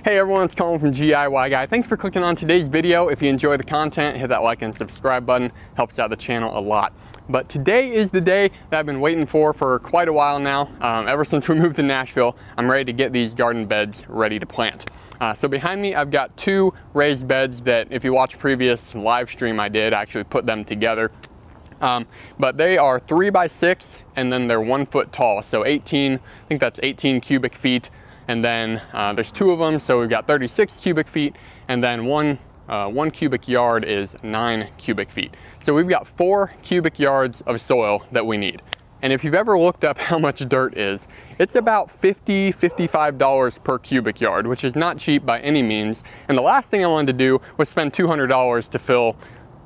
Hey everyone, it's Colin from GIY Guy. Thanks for clicking on today's video. If you enjoy the content, hit that like and subscribe button. Helps out the channel a lot. But today is the day that I've been waiting for quite a while now. Ever since we moved to Nashville, I'm ready to get these garden beds ready to plant. So behind me, I've got two raised beds that, if you watch a previous live stream I did, I actually put them together. But they are 3 by 6 and then they're 1 foot tall. So 18, I think that's 18 cubic feet. And then there's two of them, so we've got 36 cubic feet, and then one cubic yard is 9 cubic feet. So we've got 4 cubic yards of soil that we need. And if you've ever looked up how much dirt is, it's about $55 per cubic yard, which is not cheap by any means. And the last thing I wanted to do was spend $200 to fill,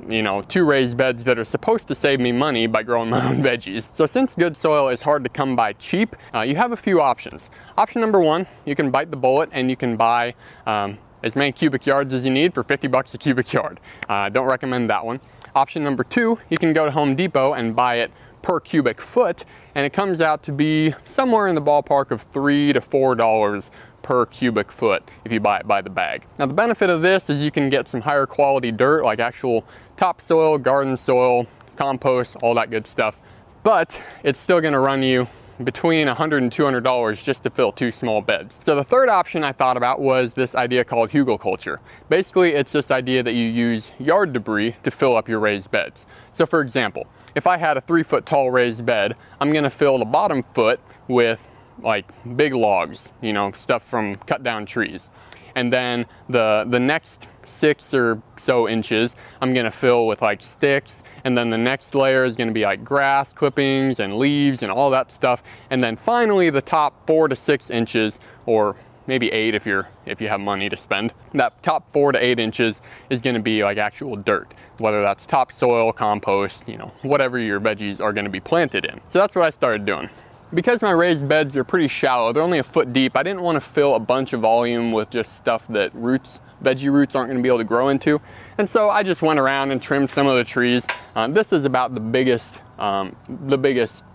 you know, 2 raised beds that are supposed to save me money by growing my own veggies. So since good soil is hard to come by cheap, you have a few options. Option number 1, you can bite the bullet and you can buy as many cubic yards as you need for 50 bucks a cubic yard. Don't recommend that one. Option number 2, you can go to Home Depot and buy it per cubic foot, and it comes out to be somewhere in the ballpark of $3 to $4 per cubic foot if you buy it by the bag. Now the benefit of this is you can get some higher quality dirt, like actual topsoil, garden soil, compost, all that good stuff, but it's still gonna run you between $100 and $200 just to fill 2 small beds. So the third option I thought about was this idea called hugelkultur. Basically, it's this idea that you use yard debris to fill up your raised beds. So for example, if I had a 3 foot tall raised bed, I'm gonna fill the bottom foot with like big logs, you know, stuff from cut down trees. And then the next 6 or so inches, I'm gonna fill with like sticks. And then the next layer is gonna be like grass clippings and leaves and all that stuff. And then finally the top 4 to 6 inches, or maybe 8 if you have money to spend, that top 4 to 8 inches is gonna be like actual dirt, whether that's topsoil, compost, you know, whatever your veggies are gonna be planted in. So that's what I started doing. Because my raised beds are pretty shallow, they're only a foot deep, I didn't want to fill a bunch of volume with just stuff that veggie roots aren't going to be able to grow into. And so I just went around and trimmed some of the trees. This is about the biggest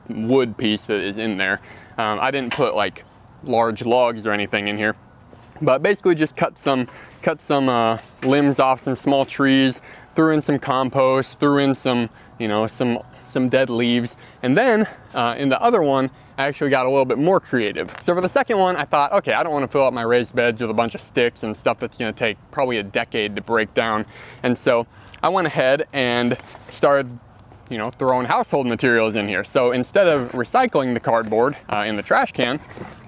wood piece that is in there. I didn't put like large logs or anything in here, but basically just cut some limbs off some small trees, threw in some compost, threw in some, you know, some dead leaves. And then in the other one, I actually got a little bit more creative. So for the second one, I thought, okay, I don't want to fill up my raised beds with a bunch of sticks and stuff that's going to take probably a decade to break down. And so I went ahead and started, you know, throwing household materials in here. So instead of recycling the cardboard in the trash can,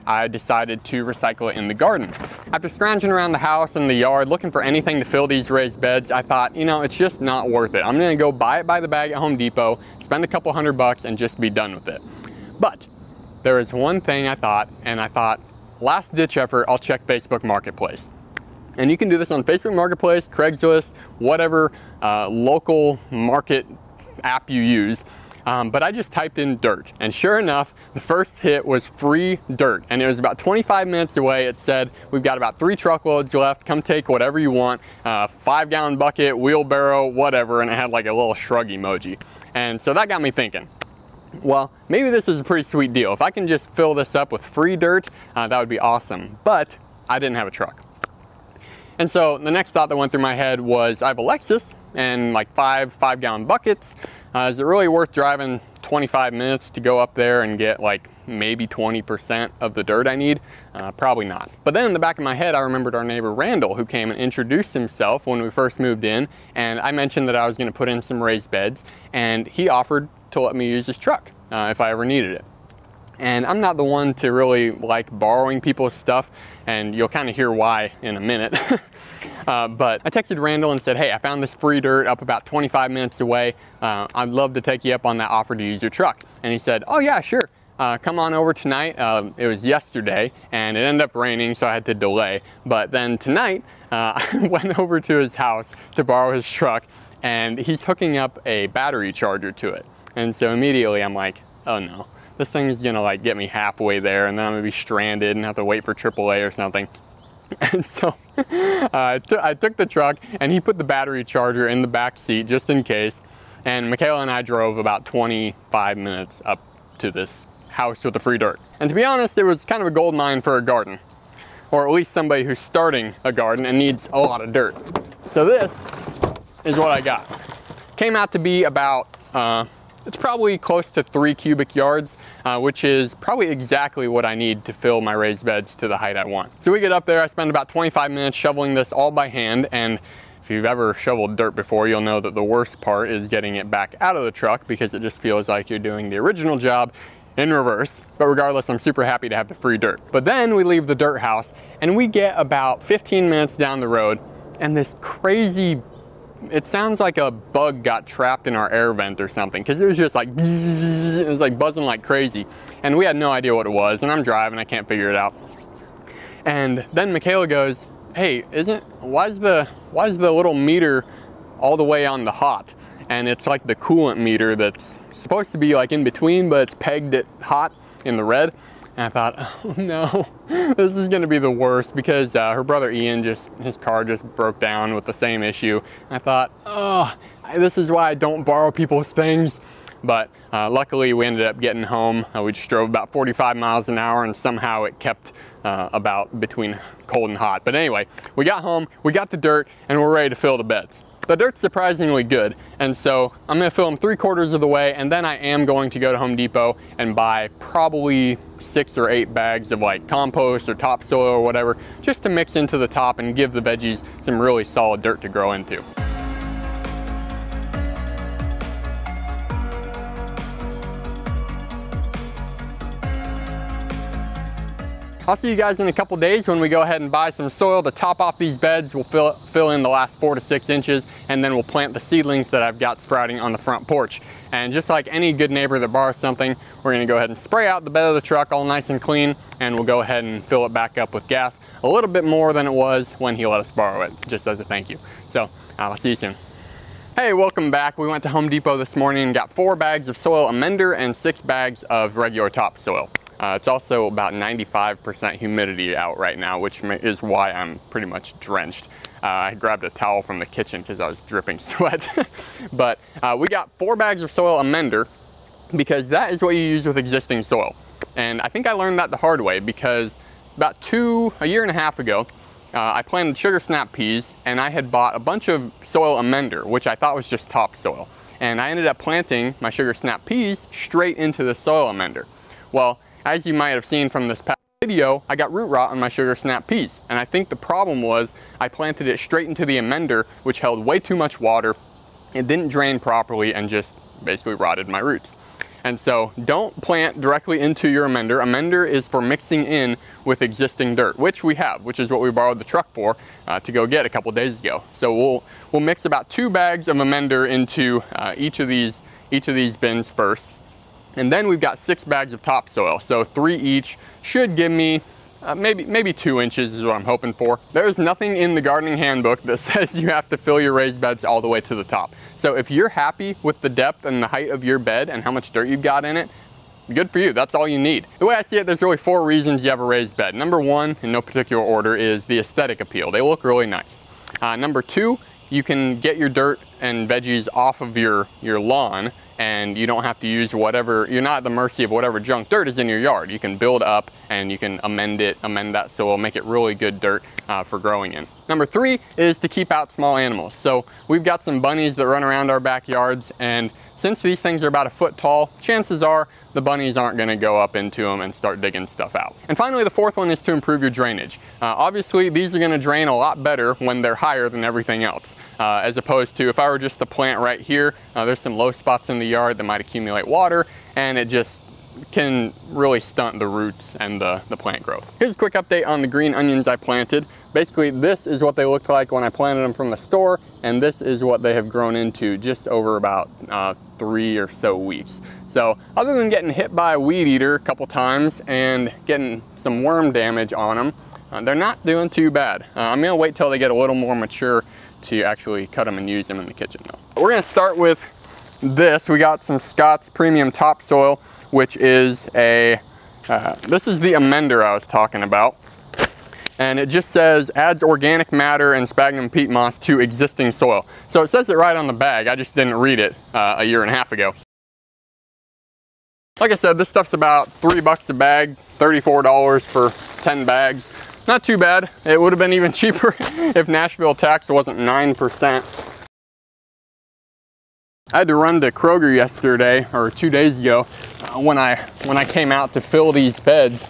I decided to recycle it in the garden. After scrounging around the house and the yard looking for anything to fill these raised beds, I thought, you know, it's just not worth it. I'm gonna go buy it by the bag at Home Depot, spend a couple $100 and just be done with it. But there is one thing I thought, last ditch effort, I'll check Facebook Marketplace. And you can do this on Facebook Marketplace, Craigslist, whatever local market app you use. But I just typed in dirt, and sure enough, the first hit was free dirt, and it was about 25 minutes away. It said, we've got about 3 truckloads left, come take whatever you want, 5-gallon bucket, wheelbarrow, whatever, and it had like a little shrug emoji. And so that got me thinking, well, maybe this is a pretty sweet deal. If I can just fill this up with free dirt, that would be awesome. But I didn't have a truck. And so the next thought that went through my head was, I have a Lexus and like 5-gallon buckets. Is it really worth driving 25 minutes to go up there and get like maybe 20% of the dirt I need? Probably not. But then in the back of my head, I remembered our neighbor Randall, who came and introduced himself when we first moved in. And I mentioned that I was going to put in some raised beds, and he offered to let me use his truck if I ever needed it. And I'm not the one to really like borrowing people's stuff, and you'll kind of hear why in a minute. But I texted Randall and said, hey, I found this free dirt up about 25 minutes away. I'd love to take you up on that offer to use your truck. And he said, oh yeah, sure. Come on over tonight. It was yesterday and it ended up raining, so I had to delay. But then tonight, I went over to his house to borrow his truck, and he's hooking up a battery charger to it. And so immediately I'm like, oh no, this thing is gonna like get me halfway there and then I'm gonna be stranded and have to wait for AAA or something. And so I took the truck, and he put the battery charger in the back seat just in case. And Michaela and I drove about 25 minutes up to this house with the free dirt. And to be honest, it was kind of a gold mine for a garden. or at least somebody who's starting a garden and needs a lot of dirt. So this is what I got. Came out to be about, it's probably close to 3 cubic yards, which is probably exactly what I need to fill my raised beds to the height I want. So we get up there, I spend about 25 minutes shoveling this all by hand, and if you've ever shoveled dirt before, you'll know that the worst part is getting it back out of the truck because it just feels like you're doing the original job in reverse. But regardless, I'm super happy to have the free dirt. But then we leave the dirt house and we get about 15 minutes down the road, and this crazy, it sounds like a bug got trapped in our air vent or something, because it was just like, it was like buzzing like crazy. And we had no idea what it was, and I'm driving, I can't figure it out. And then Michaela goes, hey, why is the little meter all the way on the hot? And it's like the coolant meter that's supposed to be like in between, but it's pegged at hot in the red. And I thought, oh no, this is gonna be the worst, because her brother Ian, his car just broke down with the same issue. And I thought, oh, this is why I don't borrow people's things. But luckily we ended up getting home. We just drove about 45 miles an hour, and somehow it kept about between cold and hot. But anyway, we got home, we got the dirt, and we're ready to fill the beds. The dirt's surprisingly good, and so I'm gonna fill them 3/4 of the way, and then I am going to go to Home Depot and buy probably 6 or 8 bags of like compost or topsoil or whatever, just to mix into the top and give the veggies some really solid dirt to grow into. I'll see you guys in a couple days when we go ahead and buy some soil to top off these beds. We'll fill in the last 4 to 6 inches, and then we'll plant the seedlings that I've got sprouting on the front porch. And just like any good neighbor that borrows something, we're gonna go ahead and spray out the bed of the truck all nice and clean, and we'll go ahead and fill it back up with gas, a little bit more than it was when he let us borrow it, just as a thank you. So I'll see you soon. Hey, welcome back. We went to Home Depot this morning and got 4 bags of soil amender and 6 bags of regular topsoil. It's also about 95% humidity out right now, which is why I'm pretty much drenched. I grabbed a towel from the kitchen because I was dripping sweat. But we got 4 bags of soil amender, because that is what you use with existing soil. And I think I learned that the hard way, because about a year and a half ago, I planted sugar snap peas, and I had bought a bunch of soil amender, which I thought was just topsoil. And I ended up planting my sugar snap peas straight into the soil amender. Well, as you might have seen from this past video, I got root rot on my sugar snap peas. And I think the problem was I planted it straight into the amender, which held way too much water. It didn't drain properly and just basically rotted my roots. And so don't plant directly into your amender. Amender is for mixing in with existing dirt, which we have, which is what we borrowed the truck for to go get a couple days ago. So we'll mix about 2 bags of amender into each of these bins first. And then we've got 6 bags of topsoil, so 3 each should give me maybe 2 inches is what I'm hoping for. There's nothing in the gardening handbook that says you have to fill your raised beds all the way to the top. So if you're happy with the depth and the height of your bed and how much dirt you've got in it, good for you, that's all you need. The way I see it, there's really 4 reasons you have a raised bed. Number 1, in no particular order, is the aesthetic appeal. They look really nice. Number 2, you can get your dirt and veggies off of your lawn, and you don't have to use whatever, you're not at the mercy of whatever junk dirt is in your yard. You can build up and you can amend that soil, make it really good dirt for growing in. Number 3 is to keep out small animals. So we've got some bunnies that run around our backyards, and since these things are about 1 foot tall, chances are the bunnies aren't gonna go up into them and start digging stuff out. And finally, the 4th one is to improve your drainage. Obviously, these are gonna drain a lot better when they're higher than everything else, as opposed to if I were just to plant right here, there's some low spots in the yard that might accumulate water, and it just can really stunt the roots and the plant growth. Here's a quick update on the green onions I planted. Basically, this is what they looked like when I planted them from the store, and this is what they have grown into just over about 3 or so weeks. So other than getting hit by a weed eater a couple times and getting some worm damage on them, they're not doing too bad. I'm gonna wait till they get a little more mature to actually cut them and use them in the kitchen though. We're gonna start with this. We got some Scott's Premium Topsoil, which is this is the amender I was talking about. And it just says adds organic matter and sphagnum peat moss to existing soil. So it says it right on the bag, I just didn't read it a year and a half ago. Like I said, this stuff's about $3 a bag, $34 for 10 bags. not too bad. It would have been even cheaper if Nashville tax wasn't 9%. I had to run to Kroger yesterday, or 2 days ago, when I came out to fill these beds,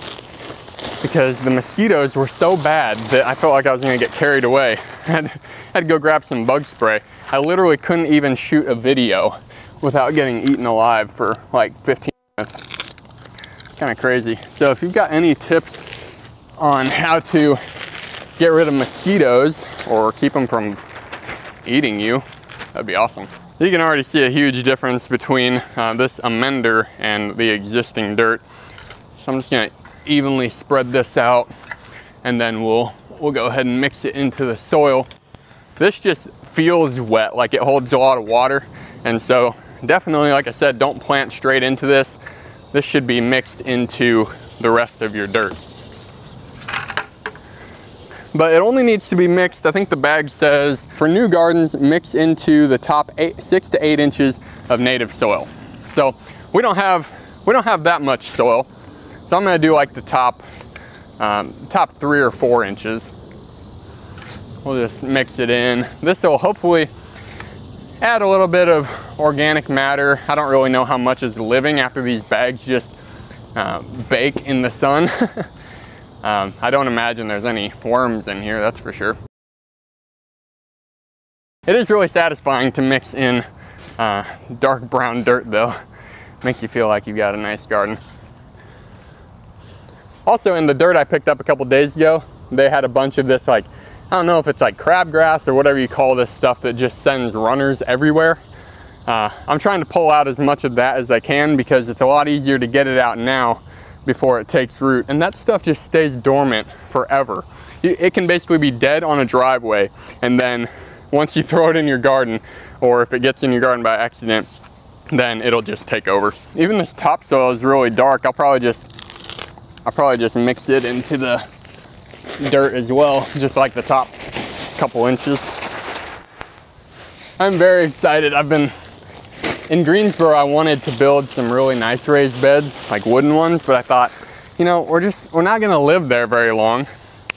because the mosquitoes were so bad that I felt like I was gonna get carried away. I had to go grab some bug spray. I literally couldn't even shoot a video without getting eaten alive for like 15 minutes. It's kind of crazy. So if you've got any tips on how to get rid of mosquitoes or keep them from eating you, that'd be awesome. You can already see a huge difference between this Amender and the existing dirt. So I'm just gonna evenly spread this out, and then we'll go ahead and mix it into the soil. This just feels wet, like it holds a lot of water, and so definitely, like I said, don't plant straight into this. This should be mixed into the rest of your dirt. But it only needs to be mixed, I think the bag says, for new gardens, mix into the top 6 to 8 inches of native soil. So we don't have that much soil. So I'm gonna do like the top 3 or 4 inches. We'll just mix it in. This will hopefully add a little bit of organic matter. I don't really know how much is living after these bags just bake in the sun. I don't imagine there's any worms in here, that's for sure. It is really satisfying to mix in dark brown dirt though. Makes you feel like you've got a nice garden. Also, in the dirt I picked up a couple days ago, they had a bunch of this, like, I don't know if it's like crabgrass or whatever you call this stuff that just sends runners everywhere. I'm trying to pull out as much of that as I can because it's a lot easier to get it out now before it takes root, and that stuff just stays dormant forever. It can basically be dead on a driveway, and then once you throw it in your garden, or if it gets in your garden by accident, then it'll just take over. Even this topsoil is really dark. I'll probably just mix it into the dirt as well, just like the top couple inches. I'm very excited. In Greensboro, I wanted to build some really nice raised beds, like wooden ones, but I thought, you know, we're not gonna live there very long,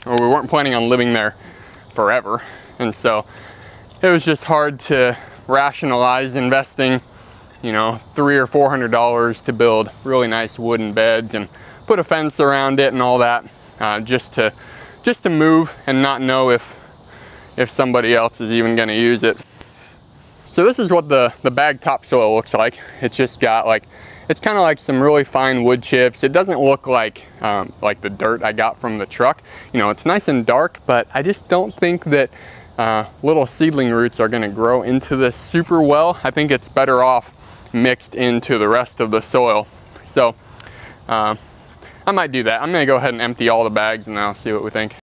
or we weren't planning on living there forever. And so it was just hard to rationalize investing, you know, $300 or $400 to build really nice wooden beds and put a fence around it and all that, just to move and not know if somebody else is even gonna use it. So this is what the bag topsoil looks like. It's just got like, it's kind of like some really fine wood chips. It doesn't look like the dirt I got from the truck. You know, it's nice and dark, but I just don't think that little seedling roots are gonna grow into this super well. I think it's better off mixed into the rest of the soil. So I might do that. I'm gonna go ahead and empty all the bags and then I'll see what we think.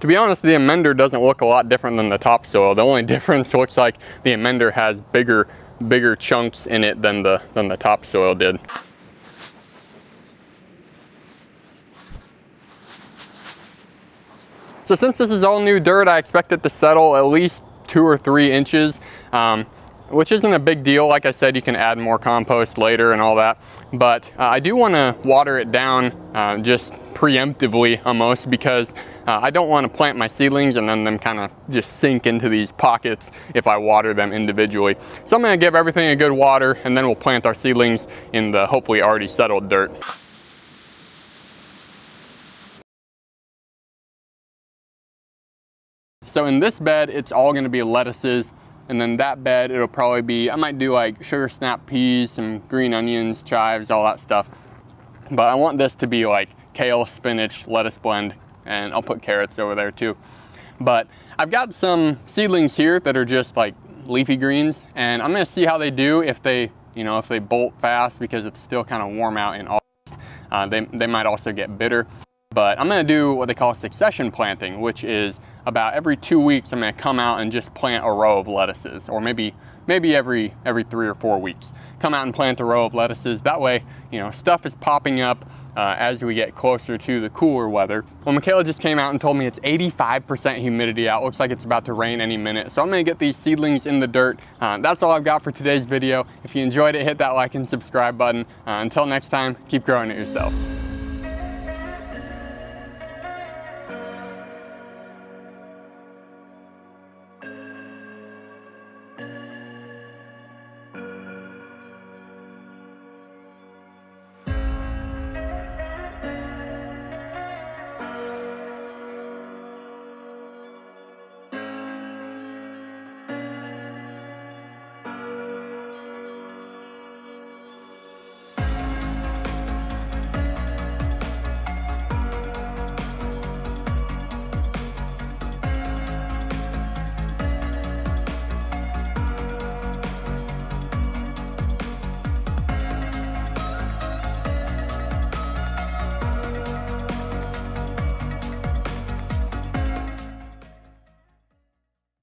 To be honest, the Amender doesn't look a lot different than the topsoil. The only difference looks like the Amender has bigger chunks in it than the topsoil did. So since this is all new dirt, I expect it to settle at least 2 or 3 inches, which isn't a big deal. Like I said, you can add more compost later and all that. But I do want to water it down just preemptively almost, because I don't want to plant my seedlings and then them kind of just sink into these pockets if I water them individually. So I'm going to give everything a good water, and then we'll plant our seedlings in the hopefully already settled dirt. So in this bed, it's all going to be lettuces, and then that bed, it'll probably be, I might do like sugar snap peas, some green onions, chives, all that stuff. But I want this to be like kale, spinach, lettuce blend, and I'll put carrots over there too. But I've got some seedlings here that are just like leafy greens, and I'm gonna see how they do if they bolt fast, because it's still kind of warm out in August. They might also get bitter. But I'm gonna do what they call succession planting, which is about every 2 weeks I'm gonna come out and just plant a row of lettuces, or maybe every 3 or 4 weeks. Come out and plant a row of lettuces. That way, you know, stuff is popping up as we get closer to the cooler weather. Well, Michaela just came out and told me it's 85% humidity out. Looks like it's about to rain any minute. So I'm gonna get these seedlings in the dirt. That's all I've got for today's video. If you enjoyed it, hit that like and subscribe button. Until next time, keep growing it yourself.